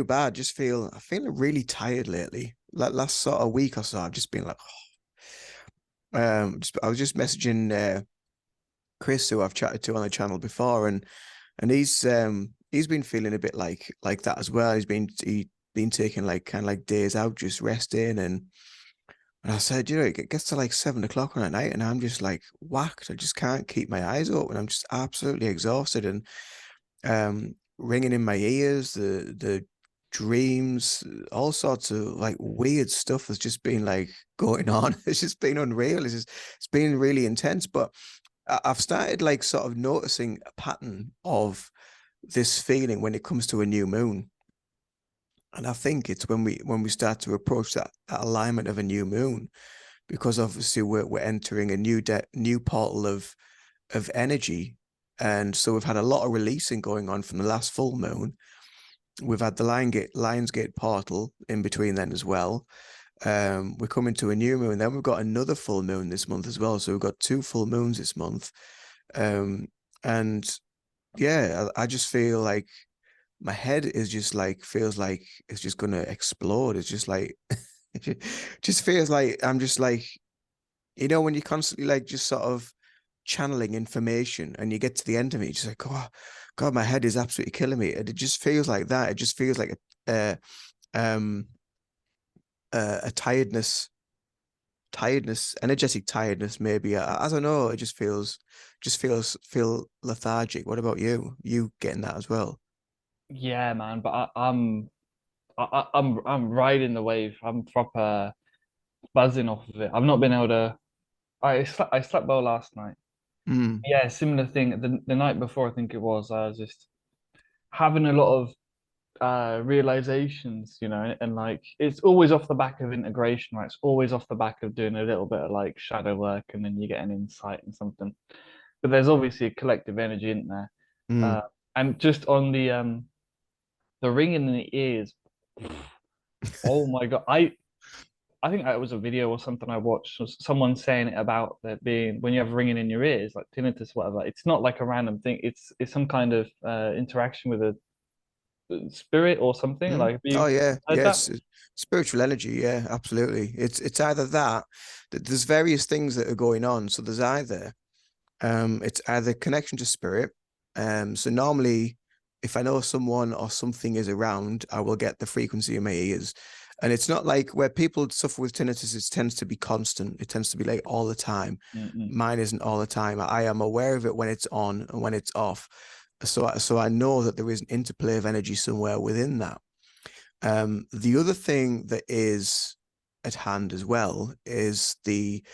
too bad. I'm feeling really tired lately. Like last sort of week or so, I've just been like, I was just messaging Chris, who I've chatted to on the channel before, and he's been feeling a bit like that as well. He been taking like kind of like days out, just resting, and I said, it gets to like 7 o'clock on at night, and I'm just like whacked. I just can't keep my eyes open. I'm just absolutely exhausted, and ringing in my ears, the dreams, all sorts of like weird stuff has just been like going on. It's just been unreal. It's been really intense. But I've started like sort of noticing a pattern of this feeling when it comes to a new moon. And I think it's when we start to approach that alignment of a new moon, because obviously we're entering a new portal of energy. And so we've had a lot of releasing going on from the last full moon. We've had the Lionsgate portal in between then as well. We're coming to a new moon. Then we've got another full moon this month as well. So we've got two full moons this month. And yeah, I just feel like my head is just like, feels like it's just gonna explode. It's just like, it just feels like I'm just like, when you're constantly like just sort of channeling information and you get to the end of it, you're just like, oh God, my head is absolutely killing me. And it just feels like that. It just feels like um a tiredness, energetic tiredness, maybe. I don't know. It feel lethargic. What about you? You getting that as well? Yeah, man. But I'm riding the wave. I'm proper buzzing off of it. I've not been able to. I slept well last night. Mm, Yeah, similar thing. The night before, I think it was. I was just having a lot of realizations, and like it's always off the back of integration, right? It's always off the back of doing a little bit of like shadow work, and then you get an insight and something. But there's obviously a collective energy in there, mm. uh, and just on the ringing in the ears. Oh my God, I think it was a video or something I watched. Was someone saying it about that being when you have ringing in your ears, like tinnitus, whatever. It's not like a random thing. It's some kind of interaction with a spirit or something. Mm. Like, have you Oh yeah, heard that? yes, spiritual energy. Yeah, absolutely. It's either that there's various things that are going on. So there's either it's either connection to spirit. So normally, if I know someone or something is around, I will get the frequency in my ears. And it's not like where people suffer with tinnitus, it tends to be constant. It tends to be like all the time. Mm-mm. Mine isn't all the time. I am aware of it when it's on and when it's off. So I know that there is an interplay of energy somewhere within that. The other thing that is at hand as well is the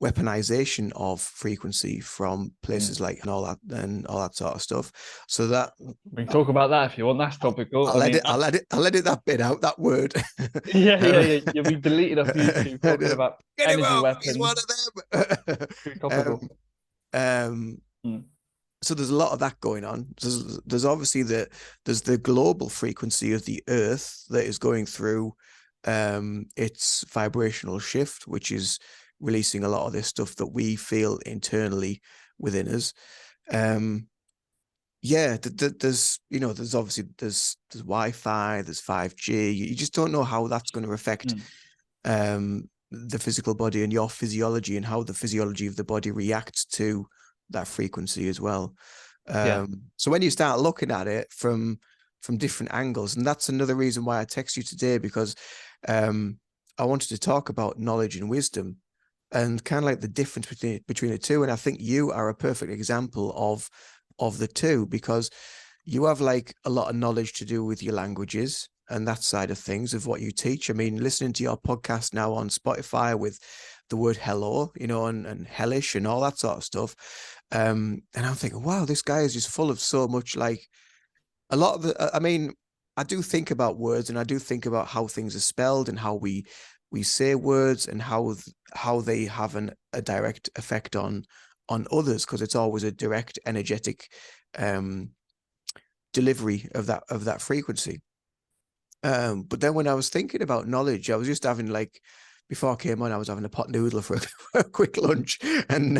weaponization of frequency from Mm. places like and all that sort of stuff. So that We can talk about that if you want. That's topical. I mean, I'll edit that bit out, that word. yeah, yeah, um, yeah. You'll be deleted off YouTube talking about Get him energy off! He's weapons. one of them. Too topical. um, Mm. so there's a lot of that going on. There's obviously there's the global frequency of the Earth that is going through its vibrational shift, which is releasing a lot of this stuff that we feel internally within us. Um, yeah, there's there's obviously there's Wi-Fi, there's 5G. You just don't know how that's going to affect Mm. the physical body and your physiology, and how the physiology of the body reacts to that frequency as well. Yeah. So when you start looking at it from different angles, and that's another reason why I text you today, because um, I wanted to talk about knowledge and wisdom, and kind of like the difference between the two. And I think you are a perfect example of the two, because you have like a lot of knowledge to do with your languages and that side of things of what you teach. I mean, listening to your podcast now on Spotify with the word hello, and hellish and all that sort of stuff. And I'm thinking, wow, this guy is just full of so much, like a lot of the, I mean, I do think about words, and I do think about how things are spelled and how we say words, and how they have a direct effect on others, because it's always a direct energetic um delivery of that frequency. But then when I was thinking about knowledge, I was just having like, before I came on, I was having a pot noodle for for a quick lunch, and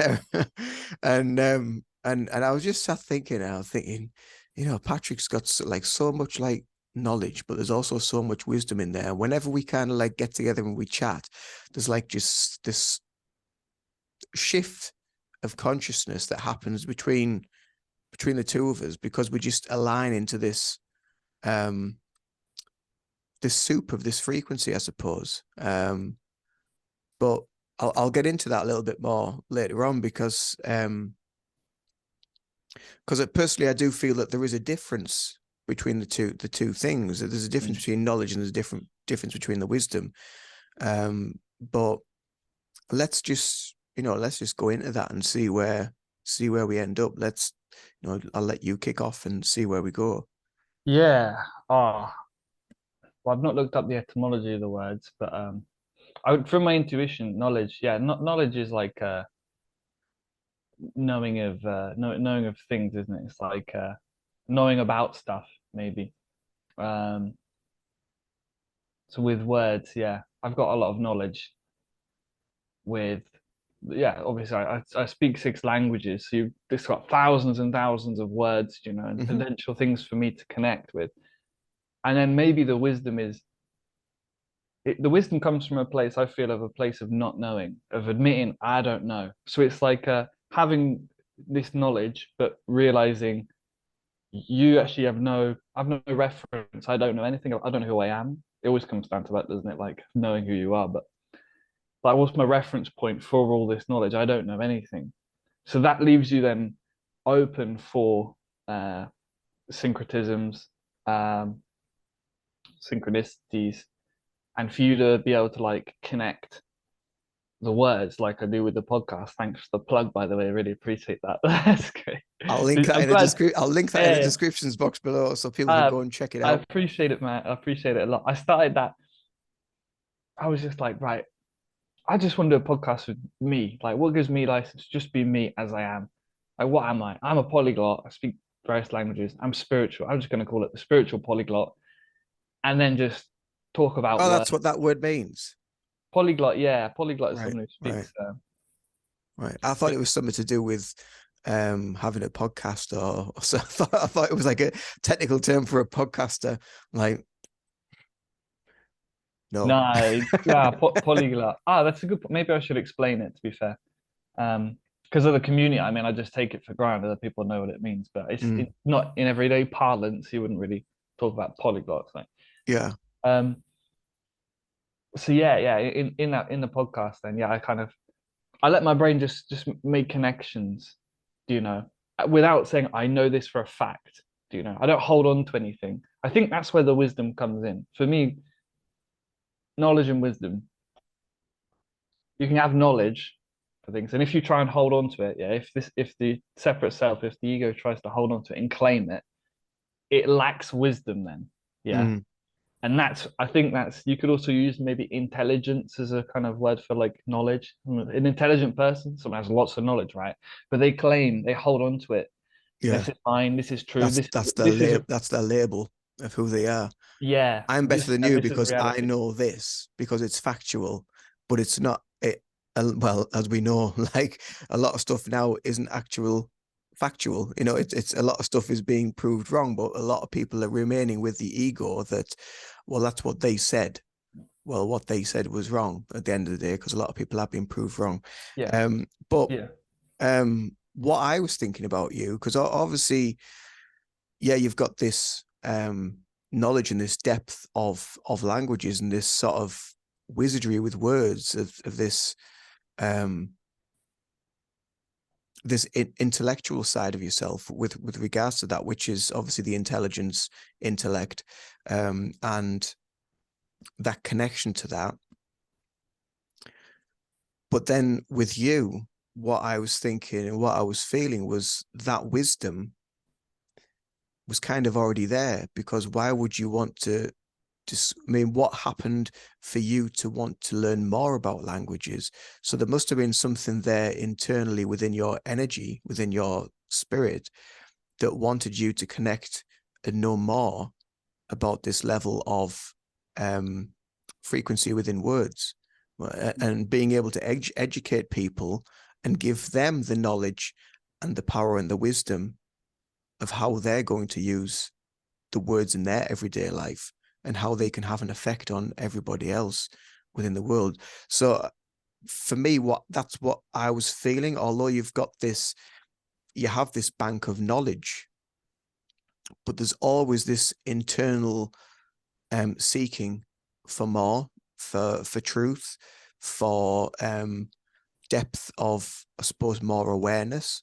and I was just sat thinking, and I was thinking, Patrick's got like so much like knowledge, but there's also so much wisdom in there. Whenever we kind of like get together and we chat, there's like just this shift of consciousness that happens between the two of us, because we just align into um this soup of this frequency, I suppose. But I'll get into that a little bit more later on, because personally I do feel that there is a difference between the two things. There's a difference between knowledge, and there's a difference between the wisdom. But let's just go into that and see where we end up. I'll let you kick off and see where we go. Yeah. Oh, well, I've not looked up the etymology of the words, but I would, from my intuition, knowledge. Yeah, knowledge is like knowing of things, isn't it? It's like knowing about stuff, maybe. Um, so with words, yeah, I've got a lot of knowledge with, yeah, obviously I speak 6 languages, so you've got thousands and thousands of words, and Mm-hmm. potential things for me to connect with. And then maybe the wisdom is the wisdom comes from a place, I feel, of a place of not knowing, of admitting I don't know. So it's like having this knowledge, but realizing you actually I've no reference. I don't know anything. I don't know who I am. It always comes down to that, doesn't it? Like knowing who you are. But like, what's my reference point for all this knowledge? I don't know anything. So that leaves you then open for uh, syncretisms, um, synchronicities, and for you to be able to like connect the words like I do with the podcast. Thanks for the plug, by the way. I really appreciate that. That's great. I'll link that I'm in the glad. description. I'll link that in the Yeah, descriptions box below, so people can uh, go and check it I out. appreciate it, man. I appreciate it a lot. I started that. I was just like, right. I just want to do a podcast with me. Like, what gives me license to just be me as I am? Like, what am I? I'm a polyglot. I speak various languages. I'm spiritual. I'm just going to call it the spiritual polyglot, and then just talk about Oh, work. that's what that word means. Polyglot, yeah, polyglot is Right, someone who right, speaks right. I thought it was something to do with having a podcast, or so. I thought it was like a technical term for a podcaster. Like, no. No, yeah, polyglot. Ah, that's a good. Maybe I should explain it. To be fair, because of the community. I mean, I just take it for granted that people know what it means, but Mm, it's not in everyday parlance. You wouldn't really talk about polyglots. Like, yeah. um, so yeah. In the podcast, then yeah, I let my brain just make connections. Without saying I know this for a fact. I don't hold on to anything. I think that's where the wisdom comes in. For me, knowledge and wisdom, you can have knowledge for things, and if you try and hold on to it, yeah, if the separate self, if the ego tries to hold on to it and claim it, it lacks wisdom then. Yeah. Mm, And I think that's, you could also use maybe intelligence as a kind of word for like knowledge. An intelligent person, someone has lots of knowledge, right? But they hold on to it. yeah. This is mine, this is true, That's this is that's their this is label. That's their label of who they are. yeah, I'm better than you this is because I reality. know this, because it's factual, but it's not it. Well, as we know, like a lot of stuff now isn't actual factual. It's a lot of stuff is being proved wrong, but a lot of people are remaining with the ego that, well, that's what they said. Well, what they said was wrong at the end of the day, because a lot of people have been proved wrong. Yeah. But Yeah. what I was thinking about you, because obviously, yeah, you've got this knowledge and this depth of languages, and this sort of wizardry with words of um this intellectual side of yourself with regards to that, which is obviously the intelligence, intellect, and that connection to that. But then with you, what I was thinking and what I was feeling was that wisdom was kind of already there, because why would you want to just, I mean, what happened for you to want to learn more about languages? So there must have been something there internally within your energy, within your spirit, that wanted you to connect and know more about this level of frequency within words, and being able to educate people and give them the knowledge and the power and the wisdom of how they're going to use the words in their everyday life and how they can have an effect on everybody else within the world. So for me, that's what I was feeling. Although you have this bank of knowledge, but there's always this internal seeking for more, for truth, for depth of, I suppose, more awareness,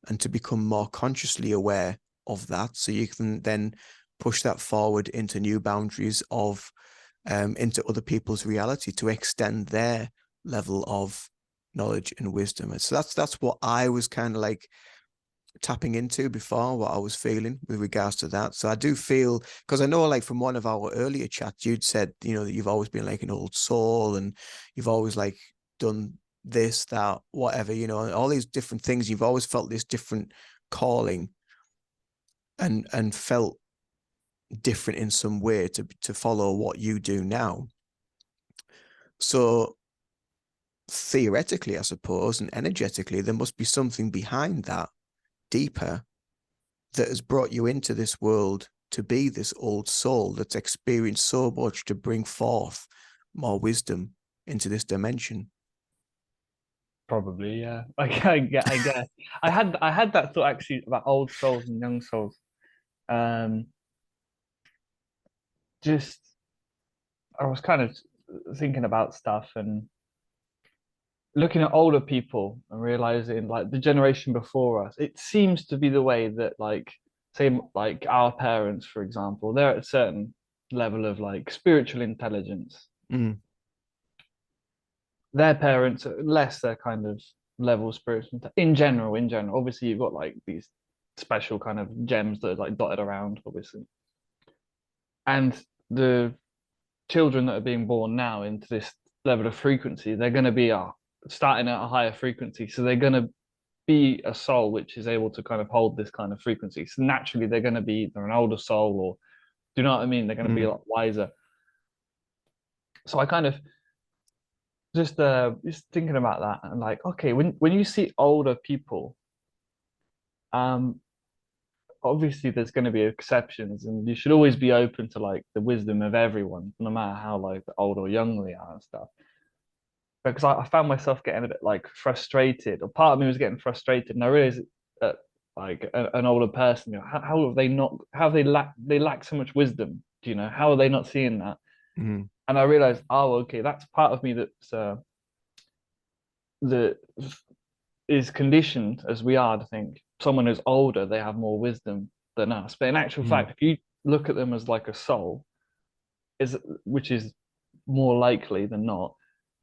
and to become more consciously aware of that, so you can then push that forward into new boundaries of into other people's reality to extend their level of knowledge and wisdom. And so that's what I was kind of like tapping into before, what I was feeling with regards to that. So I do feel, because I know like from one of our earlier chats, you'd said, that you've always been like an old soul and you've always like done this, that, whatever, all these different things. You've always felt this different calling and felt different in some way to follow what you do now. So theoretically, I suppose, and energetically, there must be something behind that deeper that has brought you into this world to be this old soul that's experienced so much to bring forth more wisdom into this dimension. Probably, yeah. I guess. I had that thought actually about old souls and young souls. Um, just I was kind of thinking about stuff and looking at older people and realizing like the generation before us, it seems to be the way that like say like our parents, for example, they're at a certain level of like spiritual intelligence. Mm, Their parents are less their kind of level of spiritual in general. In general, obviously you've got like these special kind of gems that are like dotted around, obviously. And the children that are being born now into this level of frequency, they're going to be starting at a higher frequency. So they're going to be a soul which is able to kind of hold this kind of frequency. So naturally, they're going to be either an older soul or, do you know what I mean? They're going to be a mm. lot wiser. So I kind of just thinking about that and like, okay, when you see older people, um, obviously there's going to be exceptions, and you should always be open to like the wisdom of everyone, no matter how like old or young they are and stuff. Because I found myself getting a bit like frustrated, or part of me was getting frustrated, and I realized that like an older person, how have they not, how have they lack so much wisdom? Do you know how are they not seeing that? Mm, And I realized, oh, okay, that's part of me that is conditioned as we are to think someone who's older, they have more wisdom than us. But in actual mm, fact, if you look at them as like a soul, is which is more likely than not,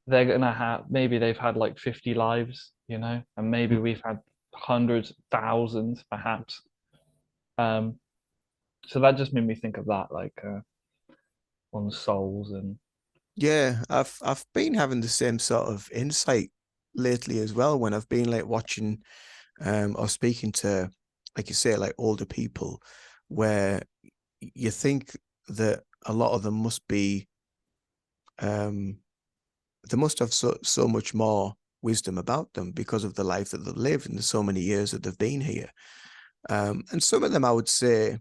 they're gonna have, maybe they've had like 50 lives, and maybe mm. we've had hundreds, thousands, perhaps. Um, so that just made me think of that, like on souls and Yeah, I've been having the same sort of insight lately as well when I've been like watching or speaking to, like you say, like older people, where you think that a lot of them must be um they must have so much more wisdom about them because of the life that they've lived and the so many years that they've been here. And some of them, I would say,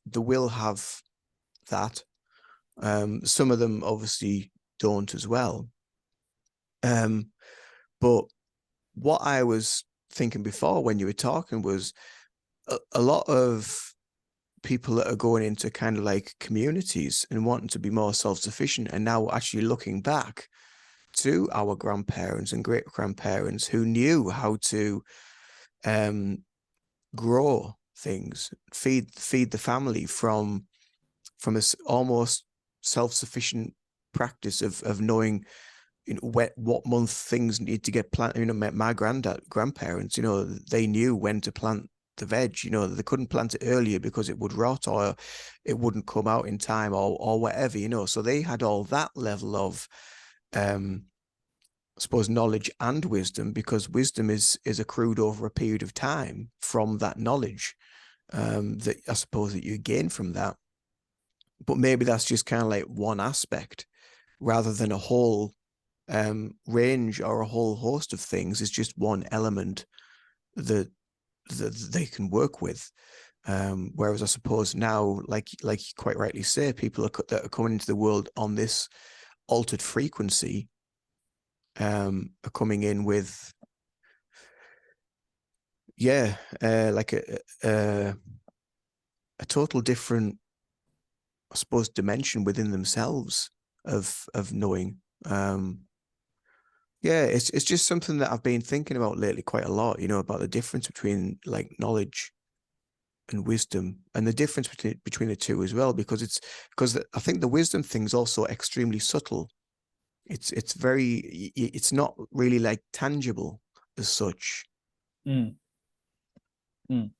they will have that. Some of them obviously don't as well. Um, but what I was thinking before when you were talking was a lot of people that are going into kind of like communities and wanting to be more self-sufficient and now actually looking back to our grandparents and great grandparents who knew how to um, grow things, feed the family from a almost self-sufficient practice of knowing what month things need to get planted. My grandparents, they knew when to plant the veg. They couldn't plant it earlier because it would rot or it wouldn't come out in time or whatever. So they had all that level of I suppose knowledge and wisdom, because wisdom is accrued over a period of time from that knowledge that I suppose that you gain from that. But maybe that's just kind of like one aspect rather than a whole range or a whole host of things. Is just one element that that they can work with. Whereas I suppose now, like you quite rightly say, people that are coming into the world on this altered frequency are coming in with, yeah, like a total different, I suppose, dimension within themselves of knowing. Yeah, it's just something that I've been thinking about lately quite a lot, about the difference between like knowledge and wisdom, and the difference between the two as well, because I think the wisdom thing's also extremely subtle. It's not really like tangible as such. Mm, mm.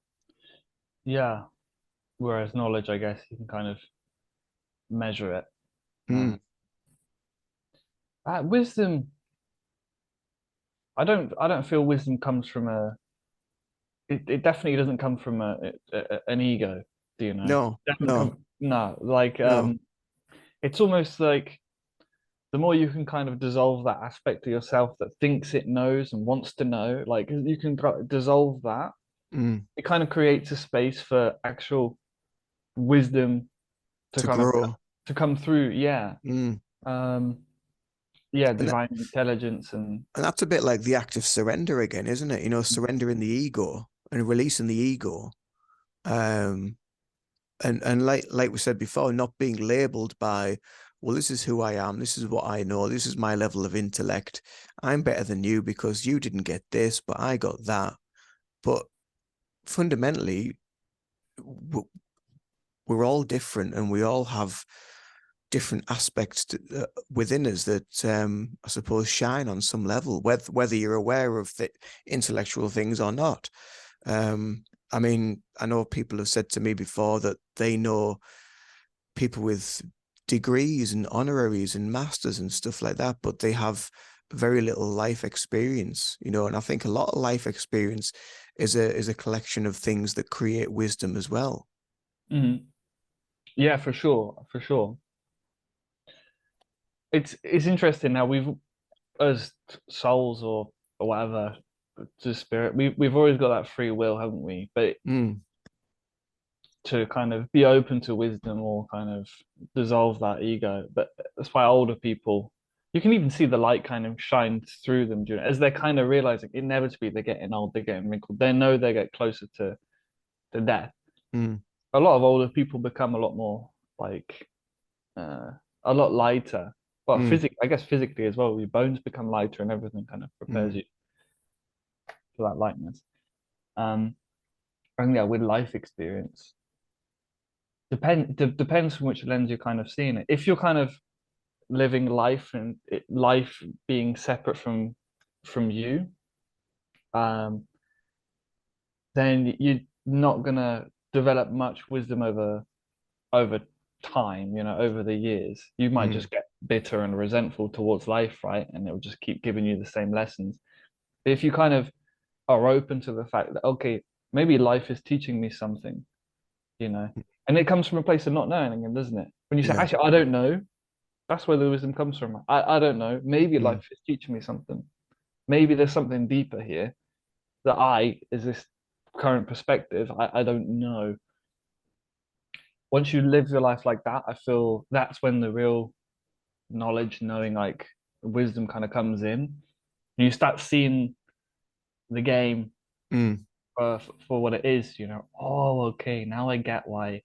Yeah. Whereas knowledge, I guess you can kind of measure it. Mm, Wisdom, I don't feel wisdom comes from it definitely doesn't come from an ego, do you know? no, Definitely no, come, no, like no. it's almost like the more you can kind of dissolve that aspect of yourself that thinks it knows and wants to know, like you can dissolve that, Mm, it kind of creates a space for actual wisdom to to kind of grow. to come through. Yeah. Mm. Um, yeah, And that, divine intelligence and and that's a bit like the act of surrender again, isn't it? Surrendering the ego and releasing the ego. Um, and like we said before, not being labeled by, well, this is who I am, this is what I know, this is my level of intellect. I'm better than you because you didn't get this, but I got that. But fundamentally, we're all different, and we all have different aspects within us that I suppose shine on some level, whether you're aware of the intellectual things or not. I mean, I know people have said to me before that they know people with degrees and honoraries and masters and stuff like that, but they have very little life experience, and I think a lot of life experience is a collection of things that create wisdom as well. mhm. Yeah, for sure, for sure. It's interesting how we've as souls or whatever, to spirit, we've always got that free will, haven't we? But Mm, to kind of be open to wisdom or kind of dissolve that ego. But that's why older people, you can even see the light kind of shine through them during, as they're kind of realizing inevitably they're getting old, they're getting wrinkled. They know they get closer to death. mm, A lot of older people become a lot more like uh, a lot lighter. Well, mm, I guess physically as well, your bones become lighter and everything kind of prepares mm, you for that lightness. Um, and yeah, with life experience, depends from which lens you're kind of seeing it. If you're kind of living life and life being separate from you, um, then you're not gonna develop much wisdom over time, over the years. You might mm, just get bitter and resentful towards life, right? And it'll just keep giving you the same lessons. But if you kind of are open to the fact that, okay, maybe life is teaching me something, you know, and it comes from a place of not knowing again, doesn't it? When you say, yeah. actually, I don't know, that's where the wisdom comes from. I don't know. Maybe Mm, life is teaching me something. Maybe there's something deeper here that is this current perspective, I don't know. Once you live your life like that, I feel that's when the real knowledge, knowing, like wisdom kind of comes in. You start seeing the game mm, for what it is, Oh, okay, now I get why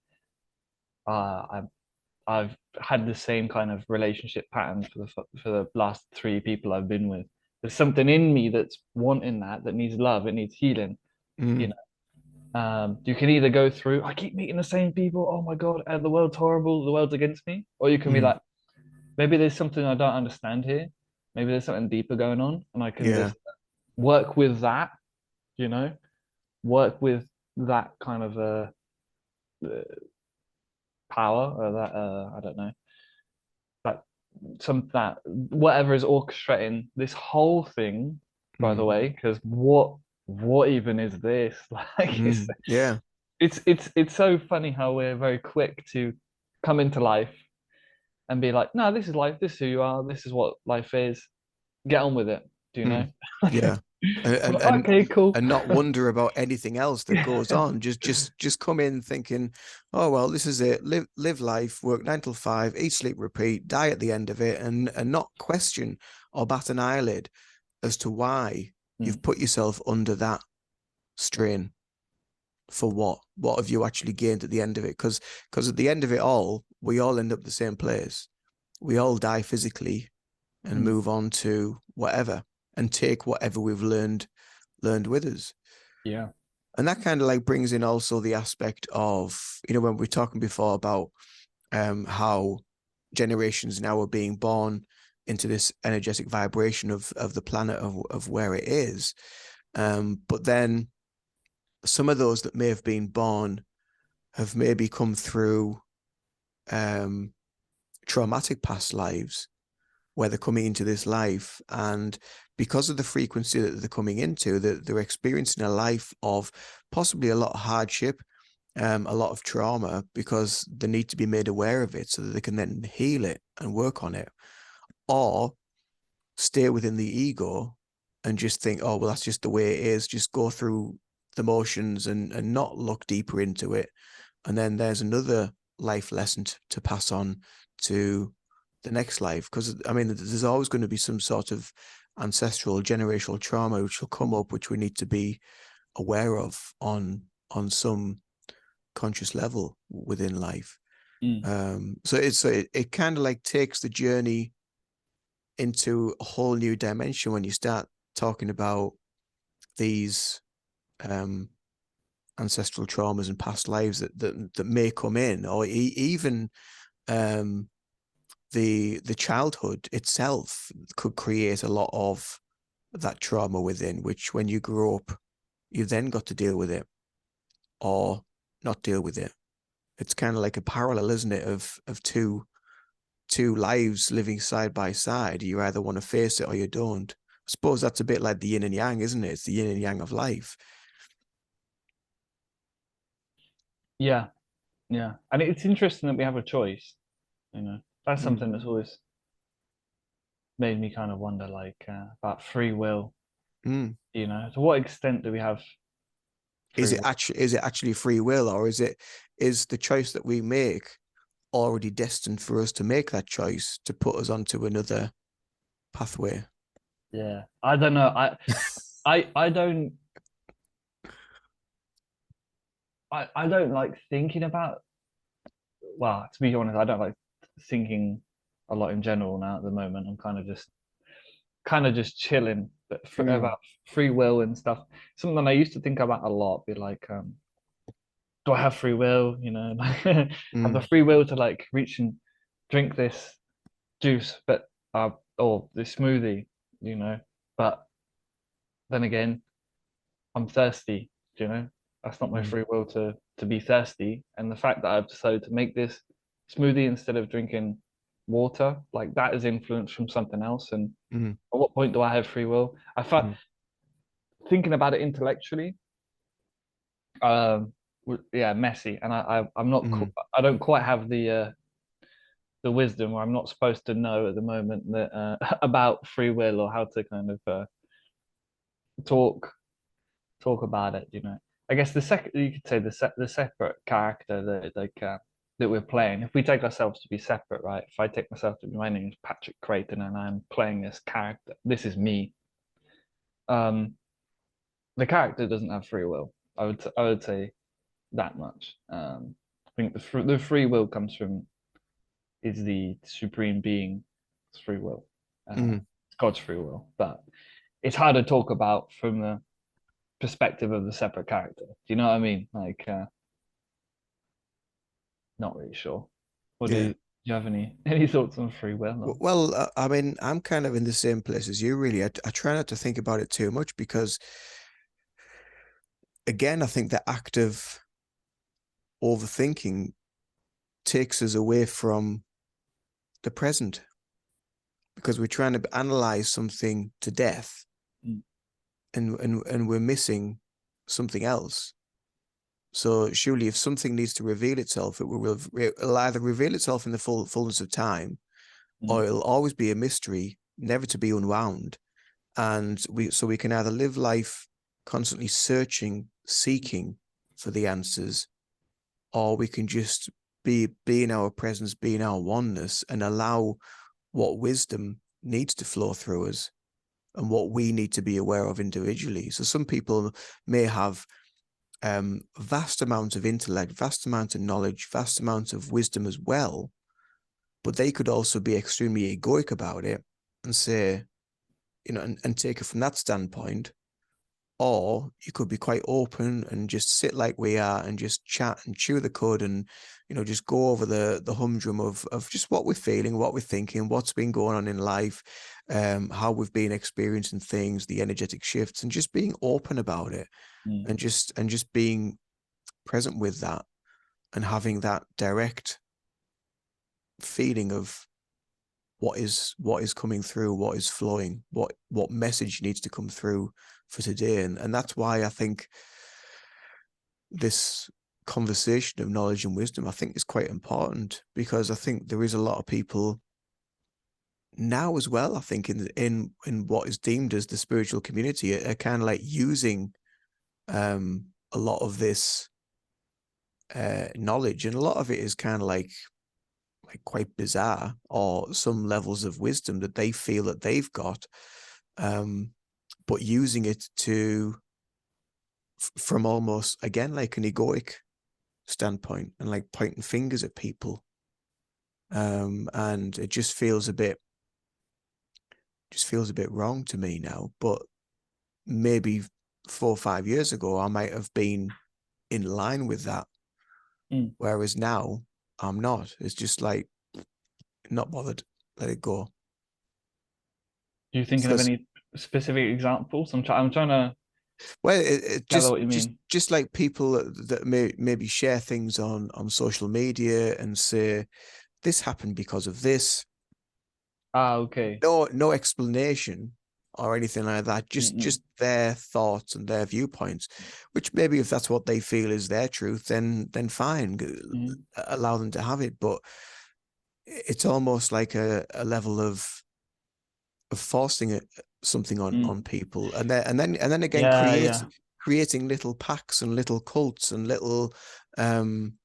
I've had the same kind of relationship pattern for the last three people I've been with. There's something in me that's wanting that needs love, it needs healing, you mm, know. You can either go through, I keep meeting the same people, oh my God, the world's horrible, the world's against me, or you can be mm, like, maybe there's something I don't understand here. Maybe there's something deeper going on, and I can yeah. just work with that, you know, work with that kind of uh, power or that I don't know, that that whatever is orchestrating this whole thing. By the Mm, way, because what even is this? Like yeah. it's so funny how we're very quick to come into life and be like, no, this is life. This is who you are. This is what life is. Get on with it. Do you know? Mm, yeah. and Well, okay, cool. and not wonder about anything else that goes on. Just come in thinking, oh well, this is it. Live life, work 9 till 5, eat, sleep, repeat, die at the end of it, and not question or bat an eyelid as to why Mm, you've put yourself under that strain. For what? What have you actually gained at the end of it? Because at the end of it all, we all end up the same place. We all die physically and mm, move on to whatever and take whatever we've learned with us. yeah. And that kind of like brings in also the aspect of, when we are talking before about how generations now are being born into this energetic vibration of the planet of where it is. But then some of those that may have been born have maybe come through traumatic past lives where they're coming into this life, and because of the frequency that they're coming into, that they're experiencing a life of possibly a lot of hardship, a lot of trauma, because they need to be made aware of it so that they can then heal it and work on it, or stay within the ego and just think, oh well, that's just the way it is, just go through the motions and not look deeper into it. And then there's another life lesson to pass on to the next life, because I mean there's always going to be some sort of ancestral generational trauma which will come up, which we need to be aware of on some conscious level within life. Mm, So it kind of like takes the journey into a whole new dimension when you start talking about these um ancestral traumas and past lives that may come in, or even um the childhood itself could create a lot of that trauma within, which when you grow up, you then got to deal with it or not deal with it. It's kind of like a parallel, isn't it, of two lives living side by side. You either want to face it or you don't. I suppose that's a bit like the yin and yang, isn't it? It's the yin and yang of life. yeah, yeah. And it's interesting that we have a choice, you know. That's Mm. something that's always made me kind of wonder, like, about free will, Mm. you know. To what extent do we have Is free it will? actually free will, or is the choice that we make already destined for us to make that choice to put us onto another pathway? Yeah. I don't know. I don't I don't like thinking about, well, to be honest, I don't like thinking a lot in general now at the moment. I'm kind of just chilling, but Mm. about free will and stuff. Something I used to think about a lot, be like, do I have free will? You know, like have the Mm. free will to like reach and drink this juice, but or this smoothie, you know. But then again, I'm thirsty, you know. That's not my Mm. free will to be thirsty. And the fact that I've decided to make this smoothie instead of drinking water, like that is influenced from something else. And Mm. at what point do I have free will? I thought Mm. thinking about it intellectually, um, yeah, messy. And I'm not, Mm. I don't quite have the wisdom, or I'm not supposed to know at the moment that about free will or how to kind of talk talk about it. You know, I guess the second you could say the separate character that that we're playing. If we take ourselves to be separate, right? If I take myself to be, my name is Patrick Creighton, and I'm playing this character. This is me. Um, the character doesn't have free will. I would say that much. I think the free will comes from is the supreme being's free will. Mm. It's God's free will, but it's hard to talk about from the perspective of the separate character. Do you know what I mean? Like, not really sure. What Yeah. do you have any thoughts on free will? Or... Well, I mean, I'm kind of in the same place as you, really. I try not to think about it too much because, again, I think the act of overthinking takes us away from the present because we're trying to analyze something to death, Mm, and we're missing something else. So surely if something needs to reveal itself, it'll either reveal itself in the fullness of time, mm, or it'll always be a mystery, never to be unwound. and we can either live life constantly searching, seeking for the answers, or we can just be in our presence, be in our oneness, and allow what wisdom needs to flow through us and what we need to be aware of individually. So some people may have vast amounts of intellect, vast amounts of knowledge, vast amounts of wisdom as well, but they could also be extremely egoic about it and say, and take it from that standpoint. Or you could be quite open and just sit like we are and just chat and chew the cud and, just go over the humdrum of just what we're feeling, what we're thinking, what's been going on in life, how we've been experiencing things, the energetic shifts, and just being open about it, Mm. and just being present with that and having that direct feeling of what is coming through, what is flowing, what message needs to come through for today. And that's why I think this conversation of knowledge and wisdom, I think, is quite important, because I think there is a lot of people now as well, I think, in what is deemed as the spiritual community, are kind of like using a lot of this knowledge, and a lot of it is kind of like quite bizarre, or some levels of wisdom that they feel that they've got, but using it to from almost again like an egoic standpoint, and like pointing fingers at people, and it just feels a bit wrong to me now. But maybe 4 or 5 years ago I might have been in line with that, Mm. whereas now I'm not. It's just like, not bothered, let it go. You thinking of Because, any specific examples? I'm trying to well, it gather just what you just mean. just like people that maybe share things on social media and say this happened because of this. Ah, okay. No explanation or anything like that. Just Mm-mm. just their thoughts and their viewpoints, which maybe if that's what they feel is their truth, then fine, Mm. allow them to have it. But it's almost like a level of forcing something on Mm. people, and then again Yeah, yeah. creating little packs and little cults and little um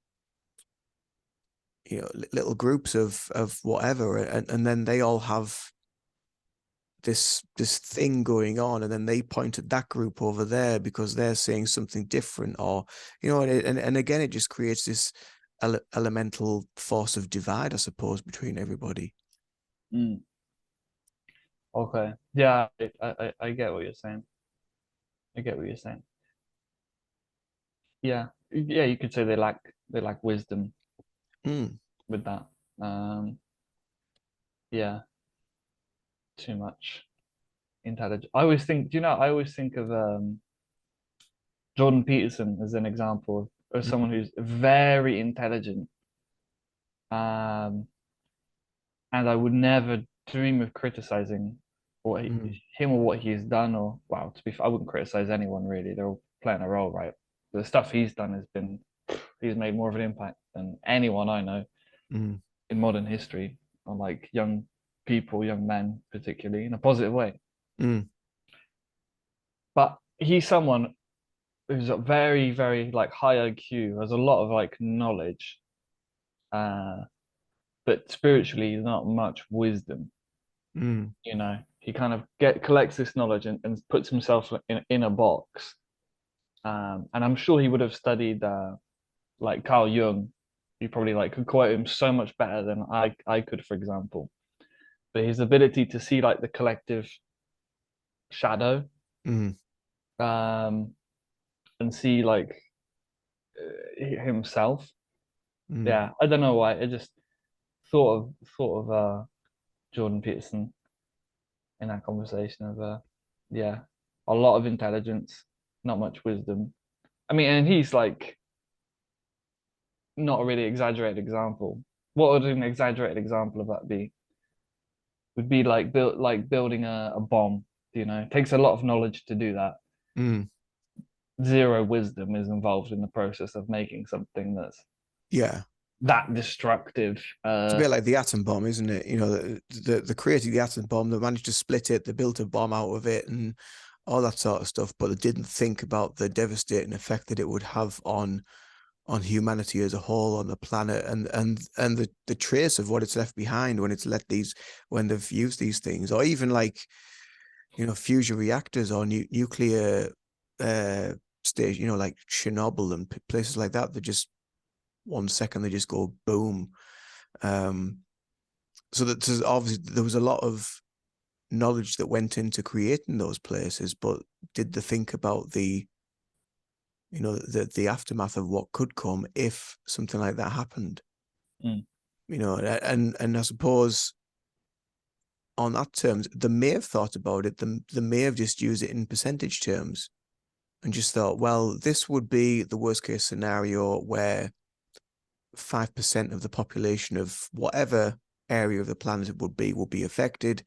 little groups of whatever, and then they all have this thing going on, and then they point at that group over there because they're saying something different, or and again it just creates this elemental force of divide, I suppose, between everybody. Mm. Okay. Yeah, I get what you're saying. I get what you're saying. Yeah. Yeah, you could say they lack wisdom Mm, with that. Um, yeah, too much intelligence. I always think, I always think of Jordan Peterson as an example of mm, someone who's very intelligent. Um, and I would never dream of criticizing mm, him or what he's done. Or wow, to be fair, I wouldn't criticize anyone really. They're all playing a role, right? The stuff he's done he's made more of an impact than anyone I know mm, in modern history on like young people, young men, particularly in a positive way. mm, But he's someone who's a very, very like high IQ, has a lot of like knowledge, uh, but spiritually not much wisdom. mm, He kind of collects this knowledge and puts himself in a box. And I'm sure he would have studied like Carl Jung. He probably like could quote him so much better than I could, for example. But his ability to see like the collective shadow, mm, um, and see like himself. mm. Yeah, I don't know why. I just thought of Jordan Peterson in that conversation of yeah, a lot of intelligence, not much wisdom. I mean, and he's like not a really exaggerated example. What would an exaggerated example of that be? Would be like building a bomb. It takes a lot of knowledge to do that. Mm. Zero wisdom is involved in the process of making something that's Yeah. that destructive. It's a bit like the atom bomb, isn't it? You know, the created the atom bomb, they managed to split it, they built a bomb out of it, and all that sort of stuff. But they didn't think about the devastating effect that it would have on humanity as a whole, on the planet, and the trace of what it's left behind when it's let these when they've used these things, or even like fusion reactors or nuclear stage, like Chernobyl and places like that. They just 1 second they just go boom. Um, so that obviously there was a lot of knowledge that went into creating those places, but did they think about the aftermath of what could come if something like that happened? Mm, And I suppose on that terms, they may have thought about it. They may have just used it in percentage terms and just thought, well, this would be the worst case scenario where 5% of the population of whatever area of the planet it would be affected.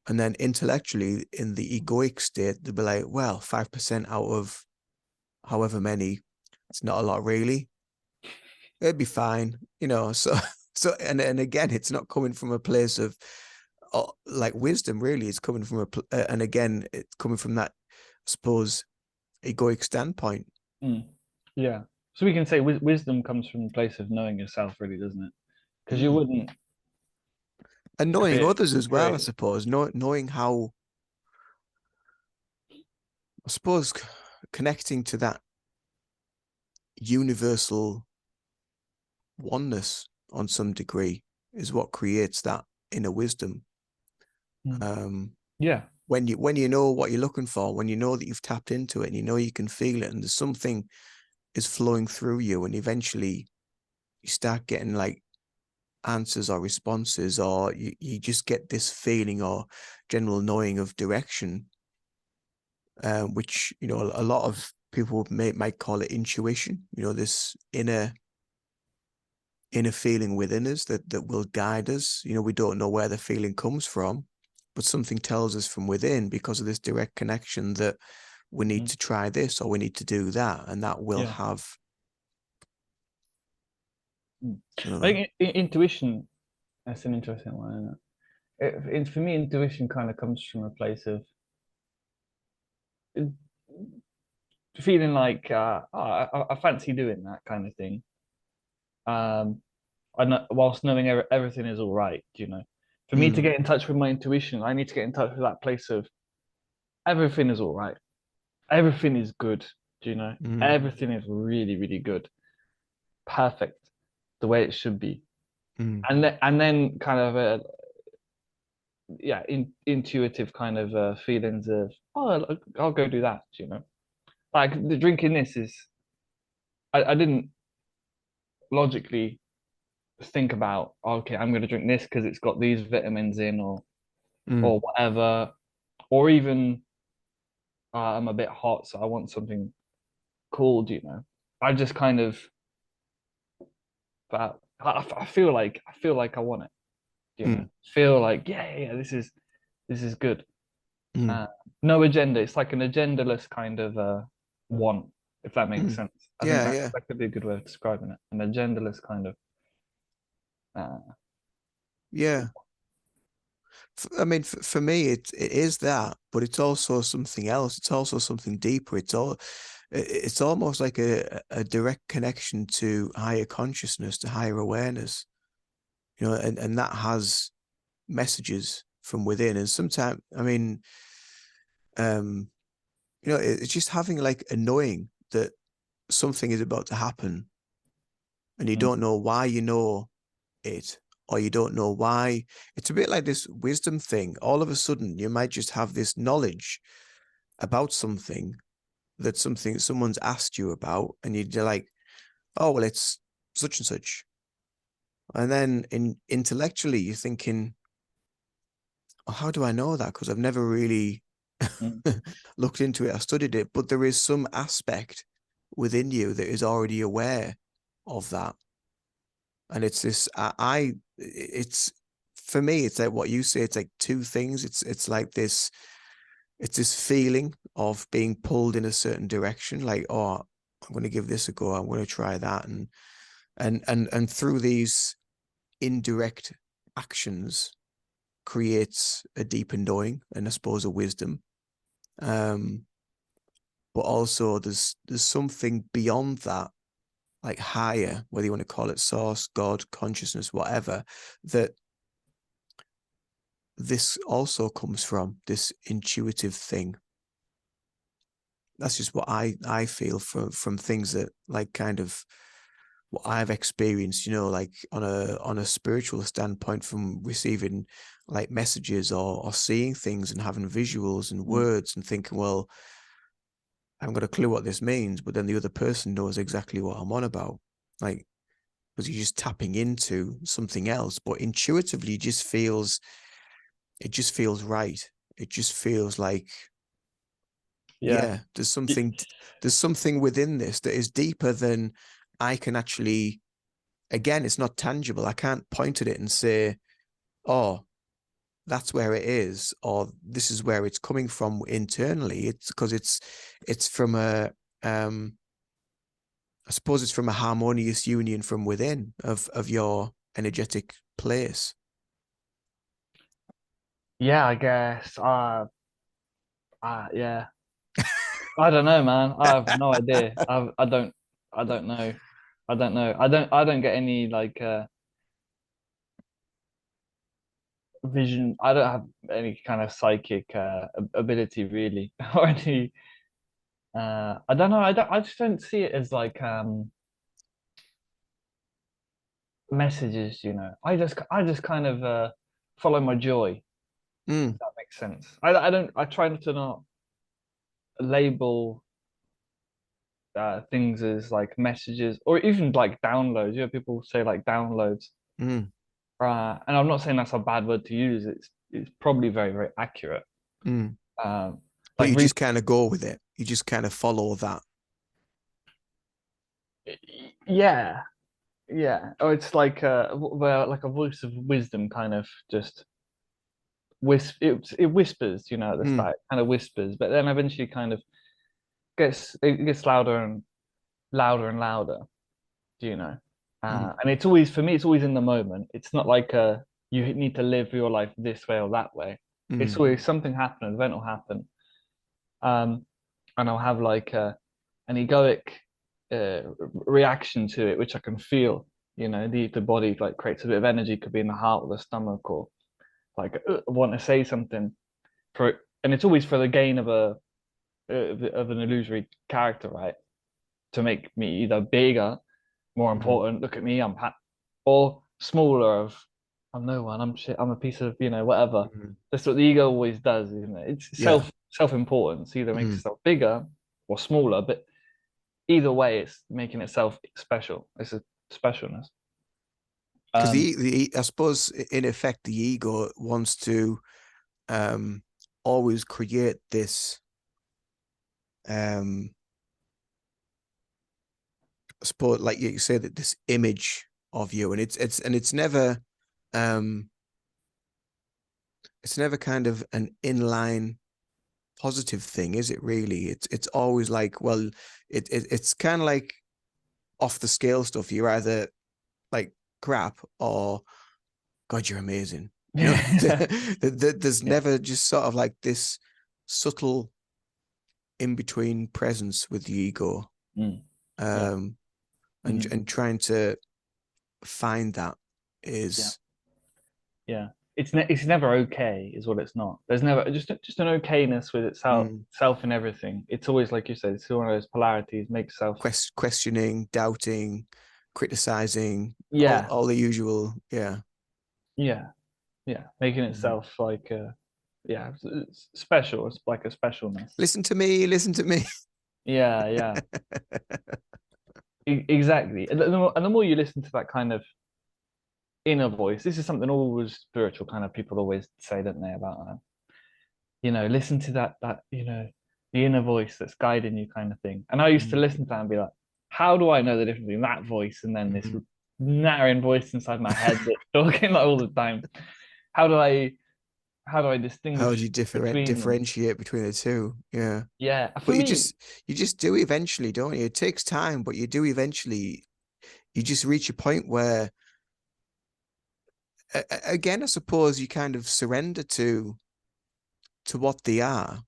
And then intellectually, in the egoic state, they'd be like, well, 5% out of however many, it's not a lot really. It'd be fine, So, and again, it's not coming from a place of like wisdom, really. It's coming from and again, it's coming from that, I suppose, egoic standpoint. mm. Yeah. So we can say wisdom comes from a place of knowing yourself, really, doesn't it? Because you Mm. wouldn't And knowing create others as well, I create. suppose, knowing how, I suppose, connecting to that universal oneness on some degree is what creates that inner wisdom. Mm. Um, Yeah. when you know what you're looking for, when you know that you've tapped into it and you know you can feel it, and there's something is flowing through you, and eventually you start getting like answers or responses, or you just get this feeling or general knowing of direction, which a lot of people might call it intuition. This inner feeling within us that will guide us. We don't know where the feeling comes from, but something tells us from within because of this direct connection that we need Mm. to try this or we need to do that, and that will Yeah. have. Mm. I Uh, think intuition, that's an interesting one, isn't for me, intuition kind of comes from a place of uh, feeling like, oh, I fancy doing that kind of thing. Um, I know, whilst knowing everything is all right, For me to mm, get in touch with my intuition, I need to get in touch with that place of everything is all right. Everything is good, mm, Everything is really, really good. Perfect, the way it should be. mm, And then kind of yeah, intuitive kind of feelings of, oh, I'll go do that. Like the drinking this is, I didn't logically think about, okay, I'm going to drink this because it's got these vitamins in, mm, or whatever, or even I'm a bit hot, so I want something cool. I just kind of, but I feel like I want it. mm, Feel like, yeah, this is good. mm, Uh, no agenda. It's like an agendaless kind of want, if that makes mm. sense. I think Yeah, that yeah. that could be a good way of describing it. An agendaless kind of. Uh, Yeah. I mean, for me, it is that, but it's also something else. It's also something deeper. It's almost like a direct connection to higher consciousness, to higher awareness. And that has messages from within. And sometimes, I mean, um, it's just having like a knowing that something is about to happen, and you mm, don't know why you know it, or you don't know why. It's a bit like this wisdom thing. All of a sudden, you might just have this knowledge about something that someone's asked you about, and you're like, oh well, it's such and such. And then intellectually, you're thinking, oh, how do I know that? Because I've never really mm, looked into it or studied it. But there is some aspect within you that is already aware of that. And it's this, it's for me, it's like what you say. It's like two things. It's like this. It's this feeling of being pulled in a certain direction. Like, oh, I'm going to give this a go. I'm going to try that, and through these indirect actions creates a deeper knowing and I suppose a wisdom. Um, but also there's something beyond that, like higher, whether you want to call it source, God, consciousness, whatever, that this also comes from, this intuitive thing. That's just what I feel from things that like kind of what I've experienced, like on a spiritual standpoint from receiving like messages or seeing things and having visuals and Mm. words and thinking, well, I haven't got a clue what this means, but then the other person knows exactly what I'm on about. Like, because you're just tapping into something else, but intuitively it just feels right. It just feels like, Yeah. yeah, there's something within this that is deeper than I can actually, again, it's not tangible. I can't point at it and say, oh, that's where it is, or this is where it's coming from internally. It's because it's from a I suppose it's from a harmonious union from within of your energetic place. Yeah, I guess. Yeah. I don't know, man. I have no idea. I don't know. I don't know. I don't get any like vision. I don't have any kind of psychic ability really or any I don't know. I just don't see it as like messages, you know. I just kind of follow my joy, if Mm, that makes sense. I try to not label things as like messages or even like downloads. You know, people say like downloads. mm, And I'm not saying that's a bad word to use. It's probably very, very accurate. mm. Um, But like you re just kind of go with it. You just kind of follow that. yeah, yeah. Or it's like well, like a voice of wisdom kind of just it whispers, you know, at the Mm, start, kind of whispers, but then eventually kind of gets louder and louder and louder, you know. mm, And it's always for me, it's always in the moment. It's not like you need to live your life this way or that way. It's mm, always something happen, an event will happen, um, and I'll have like an egoic reaction to it, which I can feel. You know, the body like creates a bit of energy, could be in the heart or the stomach, or like want to say something for, and it's always for the gain of a of an illusory character, right? To make me either bigger, more mm, important. Look at me, or smaller. I'm no one. I'm shit. I'm a piece of whatever. mm. That's what the ego always does, isn't it? It's Yeah. self importance. Either makes Mm. itself bigger or smaller, but either way, it's making itself special. It's a specialness. Because Um, I suppose in effect the ego wants to um always create this um I suppose like you say that this image of you, and um it's never kind of an inline positive thing, is it really? It's always like, well, it's kind of like off the scale stuff. You're either like crap or God, you're amazing. yeah, There's yeah, never just sort of like this subtle in between presence with the ego, mm, yeah, um, mhm, and trying to find that yeah, is, yeah. It's never okay, is what it's not. There's never just an okayness with itself, mm, self and everything. It's always like you said. It's one of those polarities. Makes self. questioning, doubting, criticizing, Yeah, all the usual. Yeah. yeah, yeah. Making Mm. itself like yeah, it's special. It's like a specialness. Listen to me. Listen to me. Yeah, yeah. Exactly. And the more you listen to that kind of inner voice, this is something always spiritual kind of people always say, don't they, about listen to that the inner voice that's guiding you kind of thing. And I used to Mm, listen to that and be like, how do I know the difference between that voice and then this mm. nattering voice inside my head that's talking like all the time? How do I how do I How would distinguish you between them? differentiate between the two? Yeah. Yeah, But for me, you just do eventually, don't you? It takes time, but you do eventually. you just reach a point where, again, I suppose you kind of surrender to what they are,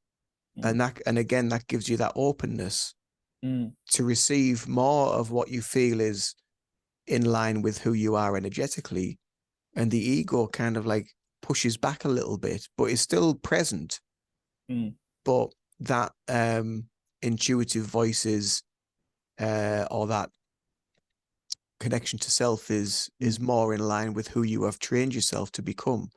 Mm, and again that gives you that openness mm, to receive more of what you feel is in line with who you are energetically, and the ego kind of like pushes back a little bit, but is still present. mm, But that intuitive voices, or that connection to self is mm. more in line with who you have trained yourself to become.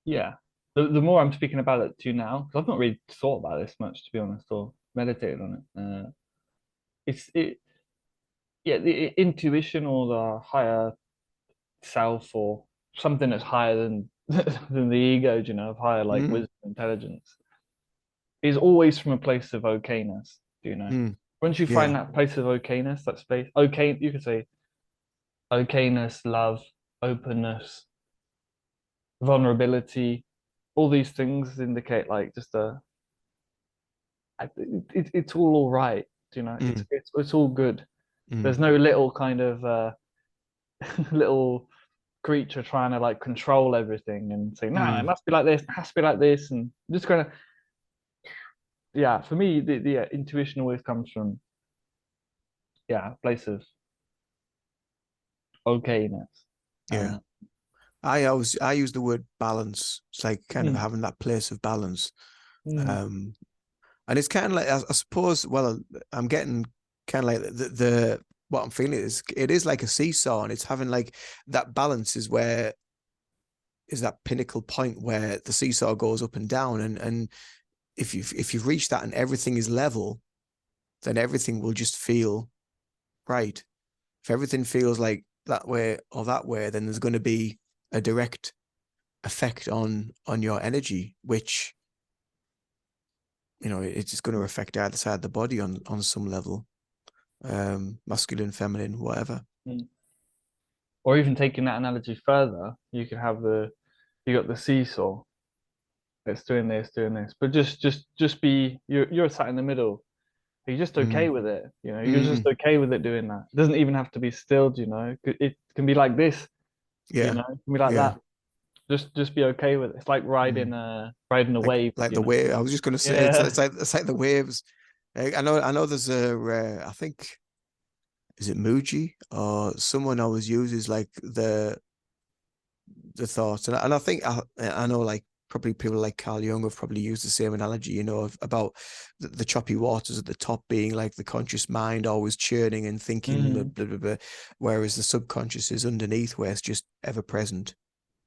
Yeah. The more I'm speaking about it to you now, because I've not really thought about this much, to be honest, or meditated on it. It yeah, the intuition or the higher self or something that's higher than than the ego, you know, of higher like Mm, wisdom, intelligence, is always from a place of okayness, do you know? mm, Once you find yeah. that place of okayness, that space, okay, you could say okayness, love, openness, vulnerability, all these things indicate like just it's all right, you know, Mm, it's all good. mm, There's no little kind of little creature trying to like control everything and say, no, it mm, must be like this, it has to be like this, and just kind of yeah. For me, the intuition always comes from yeah, a place of okayness. yeah. Uh, I use the word balance. It's like kind of mm, having that place of balance. mm, Um, and it's kind of like, I suppose, well, I'm getting kind of like the what I'm feeling is, it is like a seesaw, and it's having like that balance is where is that pinnacle point where the seesaw goes up and down, and if you've reached that and everything is level, then everything will just feel right. If everything feels like that way or that way, then there's going to be a direct effect on your energy, which, it's just going to affect either side of the body on some level, masculine, feminine, whatever. mm. Or even taking that analogy further, you could have you got the seesaw. It's doing this, but just be you're sat in the middle. You're just okay Mm, with it, you know. You're just mm, okay with it doing that. It doesn't even have to be stilled, you know. It can be like this, you yeah, know. It can be like yeah. that. Just be okay with it. It's like Mm. riding a like wave, like you the know. wave. I was just going to say, Yeah. it's like the waves. I know. There's I think, is it Muji or someone always uses like the thoughts, and I think I know, like, probably people like Carl Jung have probably used the same analogy, about the choppy waters at the top being like the conscious mind always churning and thinking, blah, Mm, blah, blah, blah, whereas the subconscious is underneath, where it's just ever present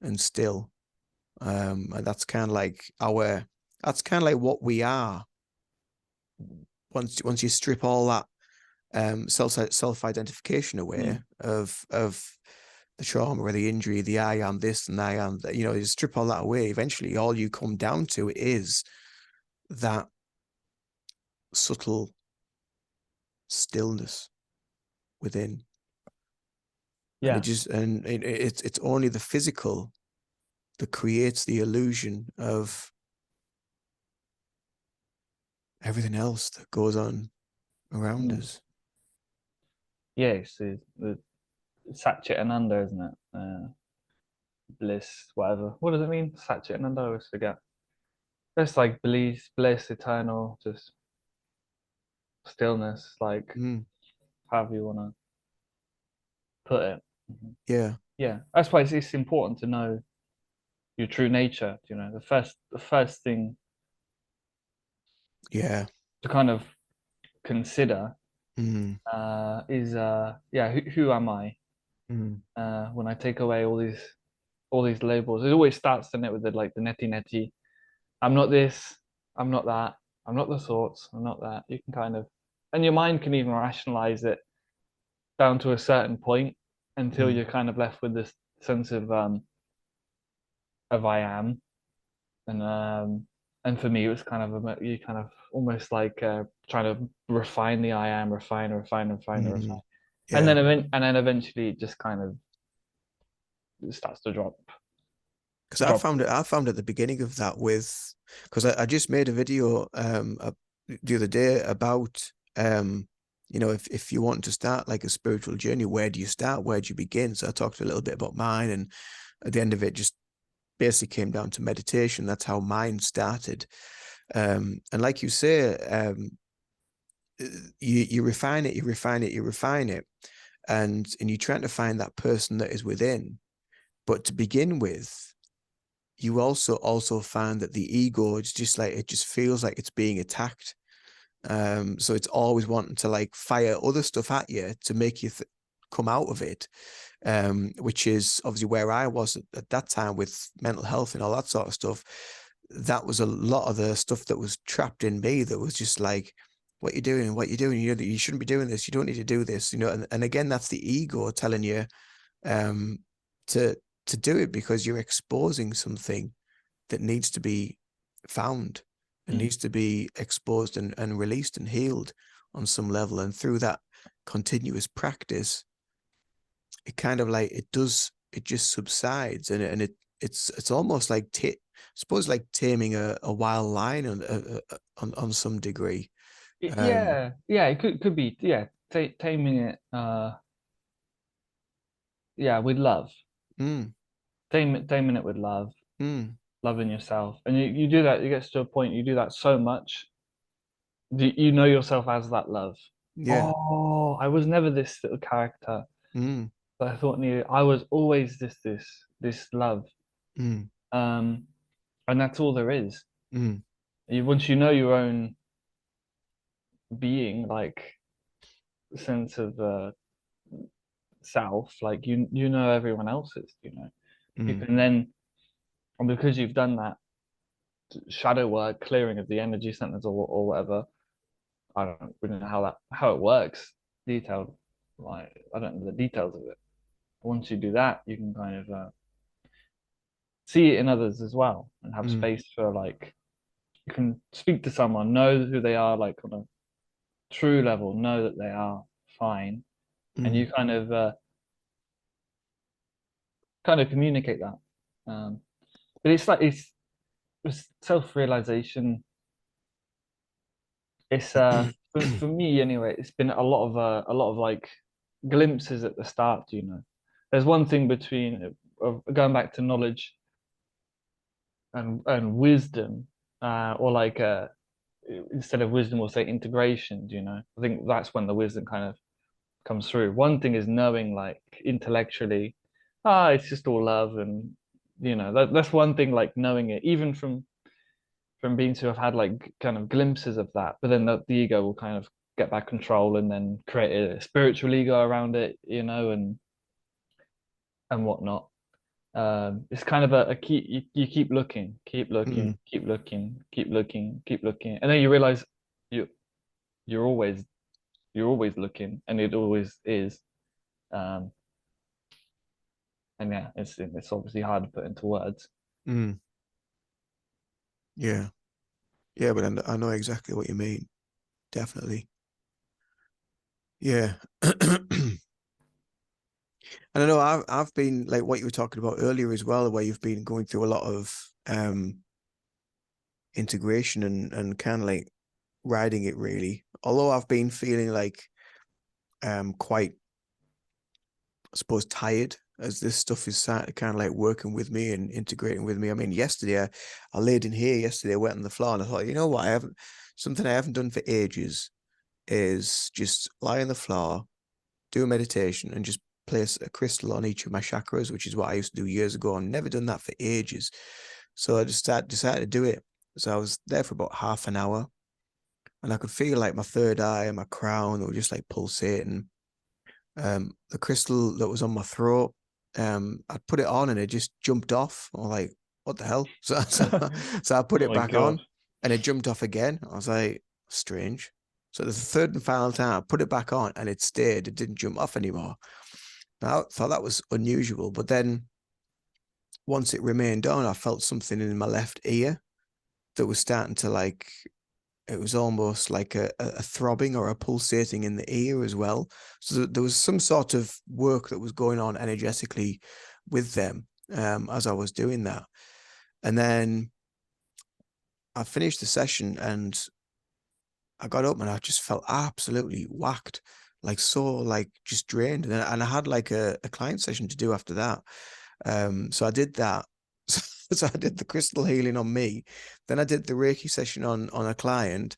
and still. And that's kind of like what we are. Once you strip all that self identification away mm, of the trauma or the injury, the I am this and I am that, you strip all that away. Eventually, all you come down to is that subtle stillness within, and yeah. it's only the physical that creates the illusion of everything else that goes on around Mm. us. Yeah, it's the Satchit and Under, isn't it? Bliss, whatever. What does it mean? Satchit and Under, I always forget. It's like bliss, eternal, just stillness, like Mm, however you want to put it. Mhm. yeah, Yeah, that's why it's important to know your true nature. You know, the first thing yeah. to kind of consider Mm, is yeah, who am I? mm, When I take away all these labels, it always starts in it with the neti neti. I'm not this. I'm not that. I'm not the thoughts. I'm not that. You can kind of, and your mind can even rationalize it down to a certain point until mm, you're kind of left with this sense of I am, and for me it was kind of you kind of almost like trying to refine the I am, refine, mm, and yeah. and then eventually it just kind of starts to Because drop. I found at the beginning of that because I just made a video the other day about you know, if you want to start like a spiritual journey, where do you start? Where do you begin? So I talked a little bit about mine, and at the end of it, just basically came down to meditation. That's how mine started. And like you say, you refine it, you refine it, you refine it, and you're trying to find that person that is within. But to begin with, you also find that the ego is just like, it just feels like it's being attacked. So it's always wanting to like fire other stuff at you to make you come out of it. Which is obviously where I was at that time with mental health and all that sort of stuff. That was a lot of the stuff that was trapped in me that was just like, what you doing, what you doing, you know, that you shouldn't be doing this, you don't need to do this, you know. And again, that's the ego telling you um to do it, because you're exposing something that needs to be found and Mm. needs to be exposed and released and healed on some level. And through that continuous practice, it kind of like it just subsides, and it's almost like suppose like taming a wild lion on some degree. um Yeah, yeah, it could be, yeah, taming it, yeah, with love. mm, Taming it with love, mm, loving yourself. And you do that, it gets to a point, you do that so much, you know yourself as that love. yeah. Oh, I was never this little character mm, that I thought needed. I was always this love. mm, Um, and that's all there is. mm, Once you know your own being, like sense of self, like you know everyone else's, you mm, can then, and because you've done that shadow work, clearing of the energy centers, or whatever. I don't really know how it works, detailed. Like I don't know the details of it. Once you do that, you can kind of see it in others as well, and have mm, space for, like, you can speak to someone, know who they are, like on a true level, know that they are fine, and mm, you kind of communicate that. But it's like it's self realization. It's for me anyway. It's been a lot of like glimpses at the start. There's one thing between going back to knowledge and wisdom, or like instead of wisdom, we'll say integration. I think that's when the wisdom kind of comes through. One thing is knowing, like, intellectually, it's just all love, and that's one thing, like knowing it, even from being to have had like kind of glimpses of that, but then the ego will kind of get back control and then create a spiritual ego around it, and whatnot. It's kind of a keep, you keep looking, keep looking, mm, keep looking, keep looking, keep looking, and then you realize you you're always you're always looking, and it always is. Um, and yeah, it's obviously hard to put into words. mm. Yeah, yeah, but I know exactly what you mean. Definitely. Yeah. And I know I've been like what you were talking about earlier as well, where you've been going through a lot of integration and kind of like riding it really. Although I've been feeling like quite, I suppose, tired as this stuff is kind of like working with me and integrating with me. I mean, yesterday I laid in here yesterday, I went on the floor and I thought, you know what, something I haven't done for ages is just lie on the floor, do a meditation, and just place a crystal on each of my chakras, which is what I used to do years ago. I've never done that for ages. So I just decided to do it. So I was there for about half an hour, and I could feel like my third eye and my crown, they were just like pulsating. The crystal that was on my throat, I put it on and it just jumped off. I'm like, what the hell? So I put Oh it my back God. on and it jumped off again. I was like, strange. So the third and final time I put it back on and it stayed. It didn't jump off anymore. Now, I thought that was unusual. But then once it remained on, I felt something in my left ear that was starting to like, it was almost like a throbbing or a pulsating in the ear as well. So there was some sort of work that was going on energetically with them as I was doing that. And then I finished the session and I got up and I just felt absolutely whacked, like so like just drained. And I had like a client session to do after that. So I did that. So I did the crystal healing on me. Then I did the Reiki session on a client.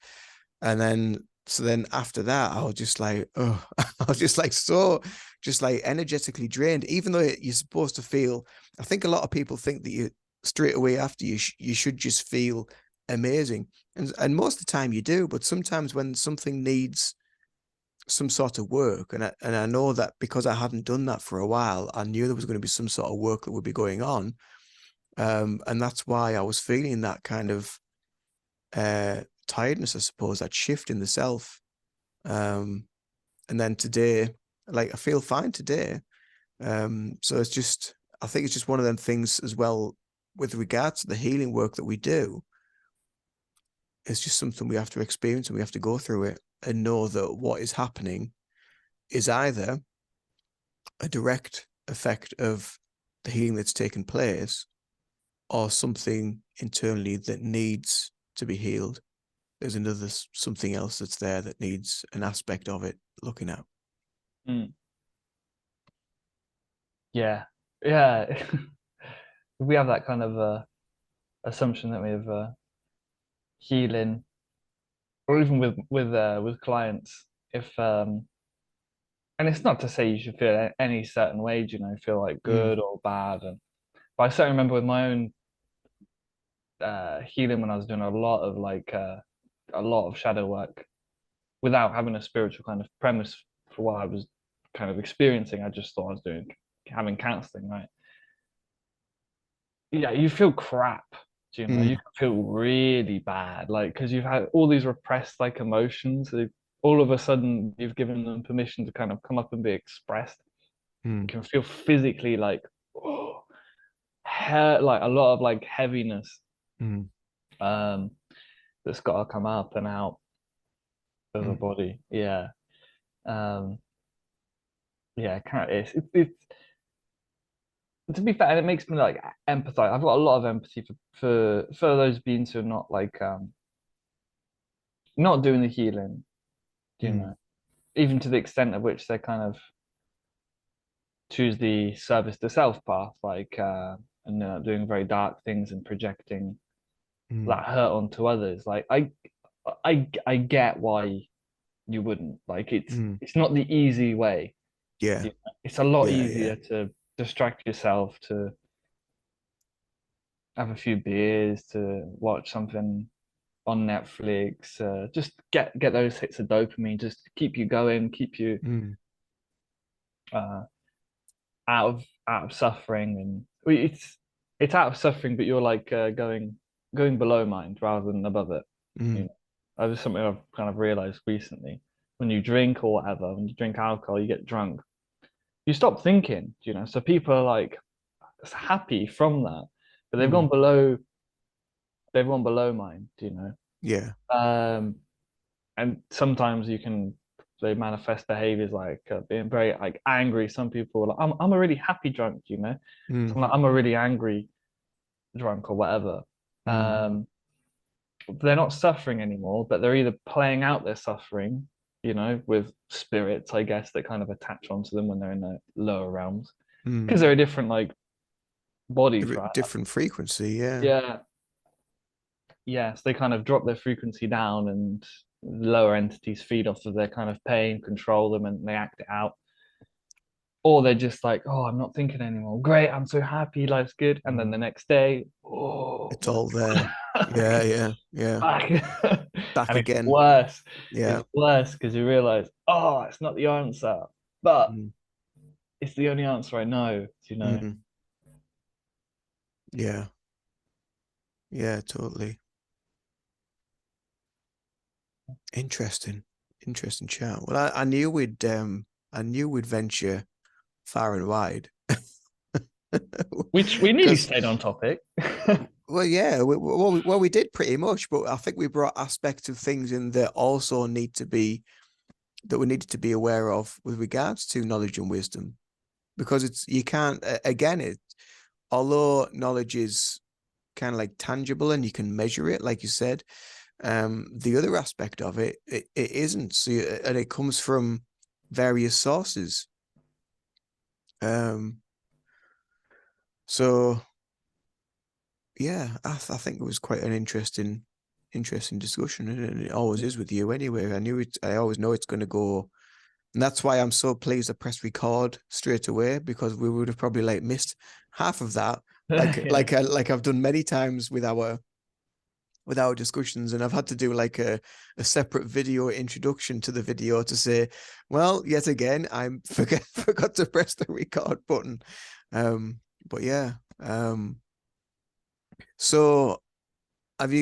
And then so then after that, I was just like, oh, I was just like so just like energetically drained, even though you're supposed to feel, I think a lot of people think that you straight away after you should just feel amazing. And most of the time you do, but sometimes when something needs some sort of work, and I know that because I hadn't done that for a while, I knew there was going to be some sort of work that would be going on. And that's why I was feeling that kind of tiredness, I suppose, that shift in the self. Um, and then today, like I feel fine today. So it's just, I think it's just one of them things as well with regards to the healing work that we do. It's just something we have to experience and we have to go through it and know that what is happening is either a direct effect of the healing that's taken place or something internally that needs to be healed. There's another something else that's there that needs an aspect of it looking at. Mm. Yeah, yeah. We have that kind of assumption that we have healing, or even with clients. If and it's not to say you should feel any certain way, you know, feel like Mm, good or bad. And but I certainly remember with my own healing when I was doing a lot of shadow work without having a spiritual kind of premise for what I was kind of experiencing. I just thought I was doing having counseling, right? Yeah, you feel crap. You know, you mm, can feel really bad, like because you've had all these repressed like emotions. All of a sudden, you've given them permission to kind of come up and be expressed. You mm, can feel physically like, oh, like a lot of like heaviness, mm, um, that's got to come up and out of the mm, body. Yeah, um, yeah, kind of. It's to be fair, and it makes me like empathize. I've got a lot of empathy for those beings who are not like not doing the healing, you mm, know, even to the extent of which they kind of choose the service to self path, like and doing very dark things and projecting mm, that hurt onto others. Like I get why you wouldn't. Like mm. it's not the easy way. Yeah, You know? It's a lot yeah, yeah. easier to distract yourself, to have a few beers, to watch something on Netflix, just get those hits of dopamine, just to keep you going, keep you Mm, uh, out of suffering, and well, it's out of suffering, but you're like going below mind rather than above it. You mm, know, that was something I've kind of realized recently. When you drink or whatever, when you drink alcohol, you get drunk, you stop thinking. You know, so people are like happy from that, but mm. they've gone below mind. You know, Yeah. and sometimes you can they manifest behaviors like being very like angry. Some people are like, I'm a really happy drunk, you know. So Mm, I'm a really angry drunk or whatever. mm, Um, they're not suffering anymore, but they're either playing out their suffering, you know, with spirits, I guess, that kind of attach onto them when they're in the lower realms, because mm. they're a different like body for that. Different frequency. Yeah. Yeah, yes, they kind of drop their frequency down, and lower entities feed off of their kind of pain, control them, and they act it out. Or they're just like, oh, I'm not thinking anymore. Great, I'm so happy, life's good. And then Mm. the next day, oh It's my all there. God, Yeah, yeah, yeah. back. Back And it's again. worse. Yeah. It's worse because you realize, oh, it's not the answer, but Mm, it's the only answer I know, you know. mm. Yeah. Yeah, totally. Interesting. Interesting chat. Well, I knew we'd venture far and wide. Which we nearly Because stayed on topic. well, yeah, we did pretty much, but I think we brought aspects of things in that also need to be that we needed to be aware of with regards to knowledge and wisdom, because it's you can't again it although knowledge is kind of like tangible and you can measure it, like you said, The other aspect of it isn't. So, and it comes from various sources. Um, so yeah, I think it was quite an interesting discussion, and it always is with you anyway. I always know it's going to go, and that's why I'm so pleased I pressed record straight away, because we would have probably like missed half of that, Yeah. like I've done many times with our discussions, and I've had to do like a separate video introduction to the video to say, well, yet again, I'm forgot to press the record button. But yeah. So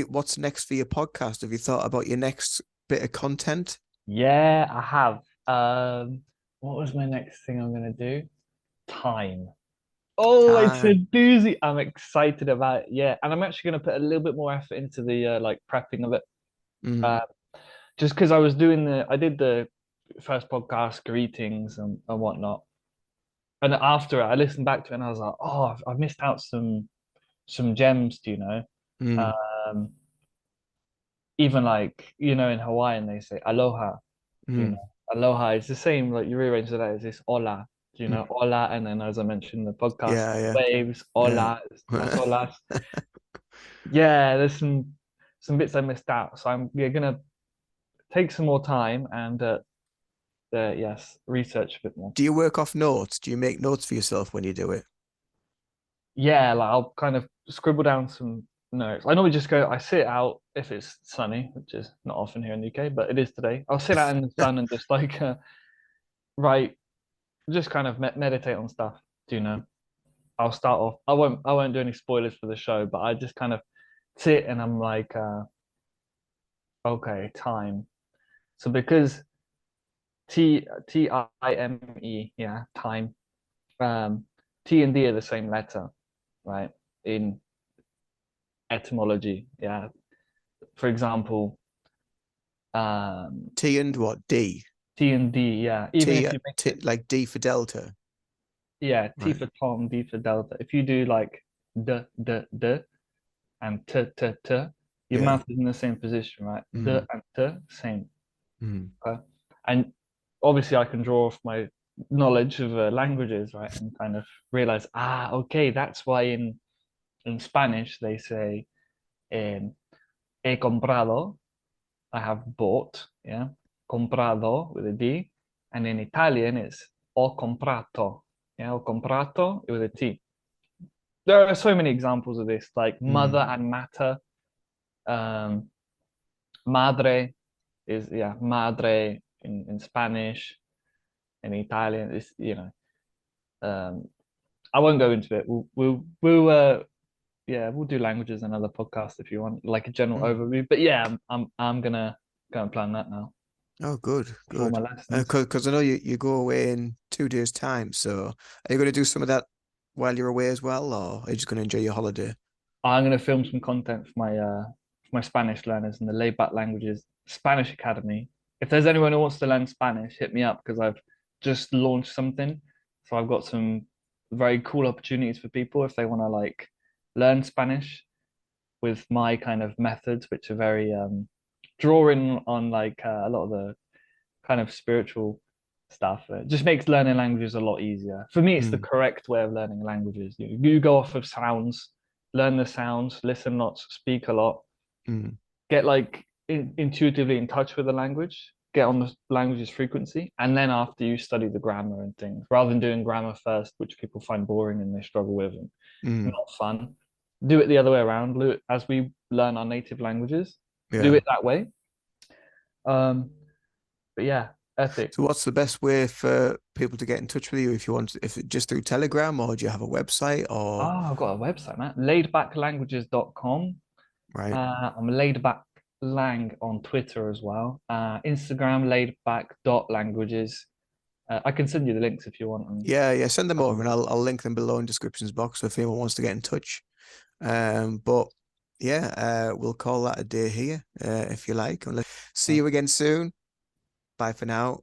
what's next for your podcast? Have you thought about your next bit of content? Yeah, I have. What was my next thing I'm gonna do? Time. Oh, it's a Time. doozy. I'm excited about it. Yeah, and I'm actually gonna put a little bit more effort into the like prepping of it. Mm, Uh, just because I did the first podcast greetings and whatnot, and after it, I listened back to it and I was like, oh, I've missed out some gems, do you know? mm, Um, even like in Hawaiian they say aloha, you mm, know, aloha is the same. Like you rearrange that as this hola, mm. hola, and then as I mentioned in the podcast, Yeah, yeah, waves, yeah. hola, las olas. Yeah, there's some bits I missed out, so I'm gonna take some more time and yes, research a bit more. Do you work off notes? Do you make notes for yourself when you do it? Yeah, like I'll kind of scribble down some notes. I normally just go, I sit out if it's sunny, which is not often here in the UK, but it is today. I'll sit out in the sun and just like write, just kind of meditate on stuff. Do you know? I'll start off. I won't do any spoilers for the show, but I just kind of sit and I'm like, okay, time. So because time, yeah, time. Um, T and D are the same letter, right? In etymology, yeah. For example, um, T and what? D. T and D, yeah. Even T, if you make T it, like D for Delta. yeah, T Right. for Tom, D for Delta. If you do like d and t, your Yeah. mouth is in the same position, right? D Mm, and t, same. mm, Okay. And obviously, I can draw off my knowledge of languages, right, and kind of realize, okay, that's why in Spanish they say he comprado, I have bought, yeah, comprado with a D, and in Italian it's ho comprato, yeah, ho comprato with a T. There are so many examples of this, like mother mm, and matter. Um, madre is madre in Spanish, in Italian. It's um, I won't go into it. We'll do languages in another podcast if you want, like a general mm. overview. But yeah, I'm gonna go and plan that now Oh, good, for my good. lessons. Because I know you go away in 2 days' time. So are you going to do some of that while you're away as well, or are you just going to enjoy your holiday? I'm gonna film some content for my Spanish learners in the Laid Back Languages Spanish Academy. If there's anyone who wants to learn Spanish, hit me up because I've just launched something. So I've got some very cool opportunities for people if they want to like learn Spanish with my kind of methods, which are very drawing on like a lot of the kind of spiritual stuff. It just makes learning languages a lot easier. For me, it's the Mm, correct way of learning languages. You go off of sounds, learn the sounds, listen lots, speak a lot, mm, get like intuitively in touch with the language, get on the language's frequency, and then after you study the grammar and things, rather than doing grammar first, which people find boring and they struggle with and mm. not fun. Do it the other way around. Do it as we learn our native languages. Do Yeah. it that way. Um, but yeah, epic. So what's the best way for people to get in touch with you if you want, if it just through Telegram, or do you have a website, Oh, or I've got a website, man. Laidbacklanguages.com. right? I'm laidbacklang on Twitter as well. Instagram, laidback.languages. I can send you the links if you want. And Yeah, yeah, send them stuff over like and I'll link them below in descriptions box if anyone wants to get in touch. But yeah, we'll call that a day here, if you like. See that. you again soon. Bye for now.